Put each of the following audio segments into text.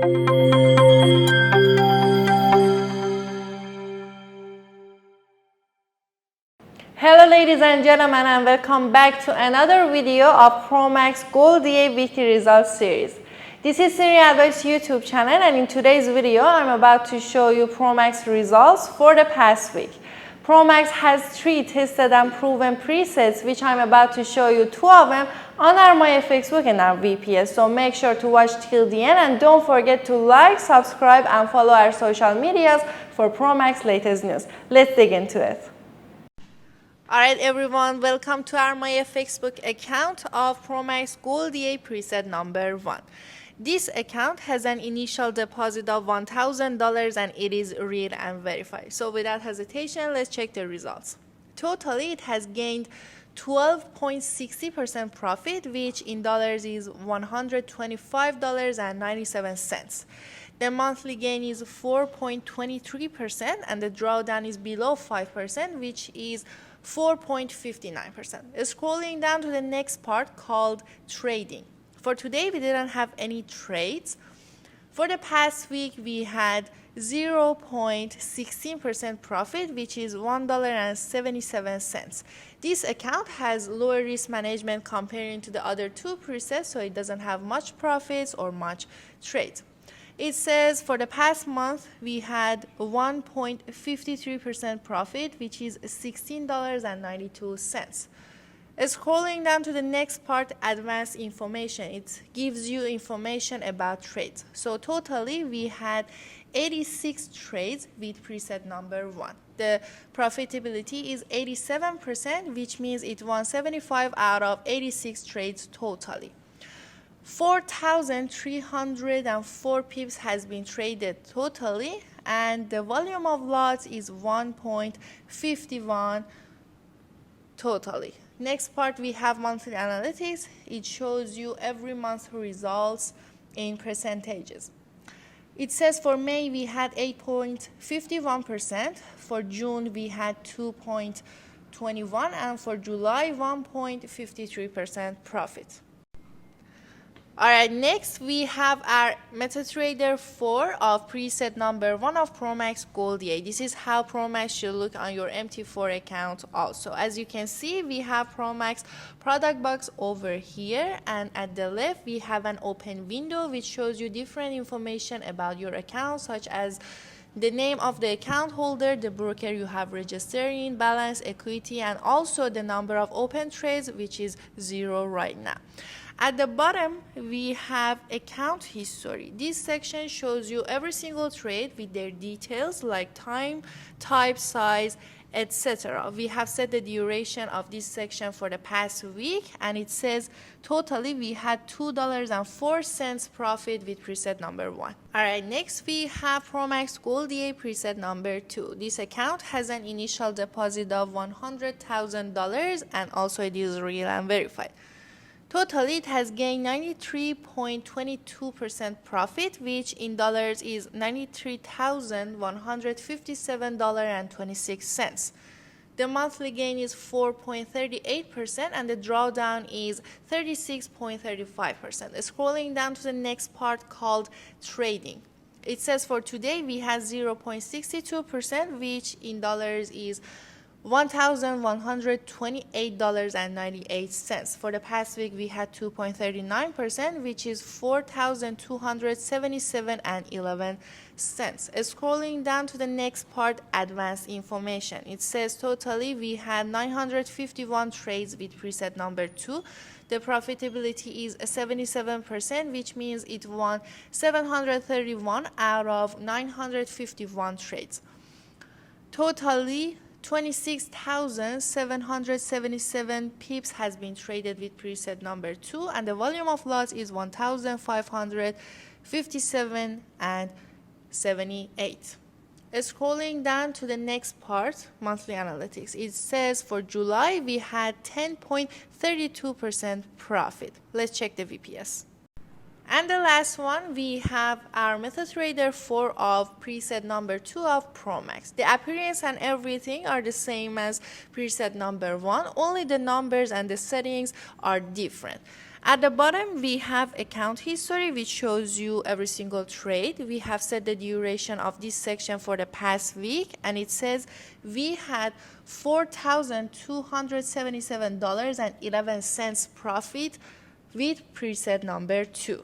Hello ladies and gentlemen, and welcome back to another video of Promax Gold EA Weekly Results Series. This is Siri Advice YouTube channel, and in today's video I'm about to show you Promax results for the past week. Promax has 3 tested and proven presets, which I'm about to show you 2 of them on our Myfxbook and our VPS. So make sure to watch till the end, and don't forget to like, subscribe and follow our social medias for Promax latest news. Let's dig into it. Alright everyone, welcome to our Myfxbook account of Promax Gold EA preset number 1. This account has an initial deposit of $1,000 and it is real and verified. So without hesitation, let's check the results. Totally, it has gained 12.60% profit, which in dollars is $125.97. The monthly gain is 4.23% and the drawdown is below 5%, which is 4.59%. Scrolling down to the next part called trading. For today, we didn't have any trades. For the past week, we had 0.16% profit, which is $1.77. This account has lower risk management comparing to the other 2 presets, so it doesn't have much profits or much trades. It says for the past month, we had 1.53% profit, which is $16.92. Scrolling down to the next part, advanced information, it gives you information about trades. So totally, we had 86 trades with preset number 1. The profitability is 87%, which means it won 75 out of 86 trades totally. 4,304 pips has been traded totally, and the volume of lots is 1.51 totally. Next part, we have monthly analytics. It shows you every month results in percentages. It says for May we had 8.51%, for June we had 2.21%, and for July 1.53% profit. Alright, next we have our MetaTrader 4 of preset number 1 of Promax Gold EA. This is how Promax should look on your MT4 account also. As you can see, we have Promax product box over here, and at the left we have an open window which shows you different information about your account, such as the name of the account holder, the broker you have registered in, balance, equity, and also the number of open trades, which is 0 right now. At the bottom, we have account history. This section shows you every single trade with their details like time, type, size, etc. We have set the duration of this section for the past week, and it says totally we had $2.04 profit with preset number 1. Alright, next we have Promax Gold EA preset number 2. This account has an initial deposit of $100,000 and also it is real and verified. Totally, it has gained 93.22% profit, which in dollars is $93,157.26. The monthly gain is 4.38% and the drawdown is 36.35%. Scrolling down to the next part called trading. It says for today we have 0.62%, which in dollars is $1,128.98. For the past week, we had 2.39%, which is $4,277.11. Scrolling down to the next part, advanced information. It says totally we had 951 trades with preset number 2. The profitability is 77%, which means it won 731 out of 951 trades. Totally, 26,777 pips has been traded with preset number 2, and the volume of lots is 1,557.78. Scrolling down to the next part, monthly analytics, it says for July we had 10.32% profit. Let's check the VPS. And the last one, we have our MetaTrader 4 of preset number 2 of Promax. The appearance and everything are the same as preset number 1, only the numbers and the settings are different. At the bottom, we have account history, which shows you every single trade. We have set the duration of this section for the past week, and it says we had $4,277.11 profit with preset number 2.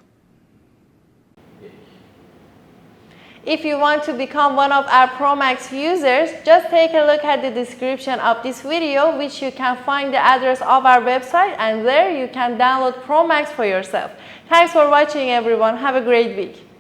If you want to become one of our Promax users, just take a look at the description of this video, which you can find the address of our website, and there you can download Promax for yourself. Thanks for watching, everyone. Have a great week.